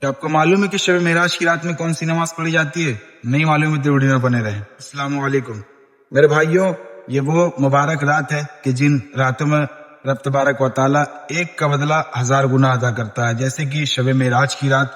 کیا آپ کو معلوم ہے کہ شب معراج کی رات میں کون سی نماز پڑھی جاتی ہے؟ نہیں معلوم ہے تو ویڈیو میں بنے رہیں۔ السلام علیکم میرے بھائیوں، یہ وہ مبارک رات ہے کہ جن راتوں میں رب تبارک و تعالیٰ ایک کا بدلہ 1000 گنا ادا کرتا ہے، جیسے کہ شب معراج کی رات،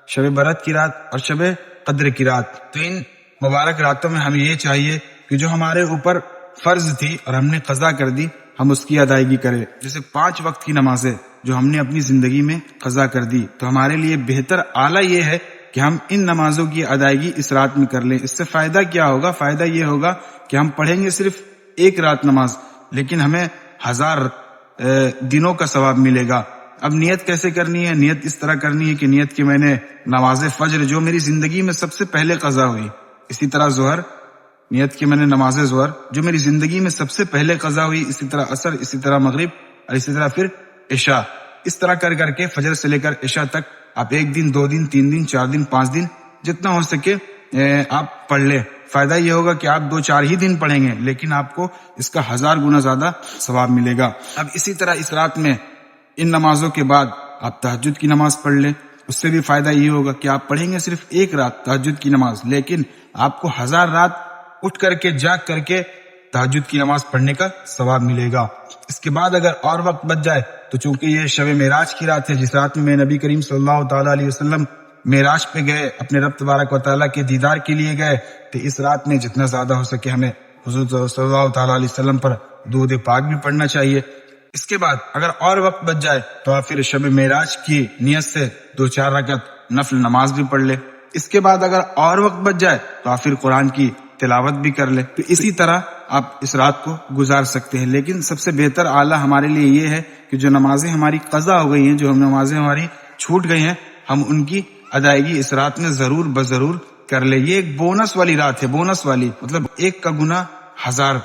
شب برات کی رات اور شب قدر کی رات۔ تو ان مبارک راتوں میں ہمیں یہ چاہیے کہ جو ہمارے اوپر فرض تھی اور ہم نے قضا کر دی، ہم اس کی ادائیگی کریں۔ جیسے 5 وقت کی نمازیں جو ہم نے اپنی زندگی میں قضا کر دی، تو ہمارے لیے بہتر اعلیٰ یہ ہے کہ ہم ان نمازوں کی ادائیگی اس رات میں کر لیں۔ اس سے فائدہ کیا ہوگا؟ فائدہ یہ ہوگا کہ ہم پڑھیں گے صرف ایک رات نماز، لیکن ہمیں 1000 دنوں کا ثواب ملے گا۔ اب نیت کیسے کرنی ہے؟ نیت اس طرح کرنی ہے کہ نیت کہ میں نے نماز فجر جو میری زندگی میں سب سے پہلے قضا ہوئی، اسی طرح ظہر، نیت کہ میں نے نماز ظہر جو میری زندگی میں سب سے پہلے قضا ہوئی، اسی طرح عصر، اسی طرح مغرب اور اسی طرح پھر عشاء، اس طرح کر کر کے فجر سے لے کر عشاء تک آپ 1 دن 2 دن 3 دن 4 دن 5 دن جتنا ہو سکے آپ پڑھ لیں۔ فائدہ یہ ہوگا کہ آپ 2-4 ہی دن پڑھیں گے، لیکن آپ کو اس کا 1000 گنا زیادہ ثواب ملے گا۔ اب اسی طرح اس رات میں ان نمازوں کے بعد آپ تہجد کی نماز پڑھ لیں، اس سے بھی فائدہ یہ ہوگا کہ آپ پڑھیں گے صرف ایک رات تہجد کی نماز، لیکن آپ کو 1000 رات اٹھ کر کے جاگ کر کے تہجد کی نماز پڑھنے کا ثواب ملے گا۔ اس کے بعد اگر اور وقت بچ جائے تو چونکہ یہ شب معراج کی رات ہے، جس رات میں نبی کریم صلی اللہ تعالیٰ علیہ وسلم معراج پہ گئے، اپنے رب تبارک و تعالیٰ کے دیدار کے لیے گئے، تو اس رات میں جتنا زیادہ ہو سکے ہمیں حضور صلی اللہ تعالیٰ علیہ وسلم پر درود پاک بھی پڑھنا چاہیے۔ اس کے بعد اگر اور وقت بچ جائے تو آپ پھر شب معراج کی نیت سے 2-4 رکعت نفل نماز بھی پڑھ لے۔ اس کے بعد اگر اور وقت بچ جائے تو آپ پھر قرآن کی تلاوت بھی کر لے۔ تو اسی طرح آپ اس رات کو گزار سکتے ہیں، لیکن سب سے بہتر اعلیٰ ہمارے لیے یہ ہے کہ جو نمازیں ہماری قضا ہو گئی ہیں، جو نمازیں ہماری چھوٹ گئی ہیں، ہم ان کی ادائیگی اس رات میں ضرور بضرور کر لیں۔ یہ ایک بونس والی رات ہے، بونس والی، مطلب 1 کا گنا 1000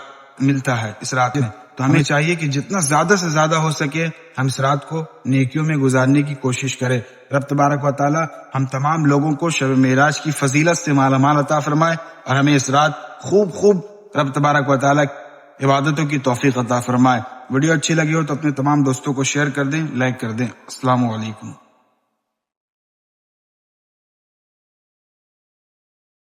ملتا ہے اس رات میں۔ تو ہمیں چاہیے کہ جتنا زیادہ سے زیادہ ہو سکے ہم اس رات کو نیکیوں میں گزارنے کی کوشش کریں۔ رب تبارک و تعالیٰ ہم تمام لوگوں کو شب معراج کی فضیلت سے مالا مال عطا فرمائے، اور ہمیں اس رات خوب رب تبارک و تعالیٰ عبادتوں کی توفیق عطا فرمائے۔ ویڈیو اچھی لگی ہو تو اپنے تمام دوستوں کو شیئر کر دیں، لائک کر دیں۔ السلام علیکم۔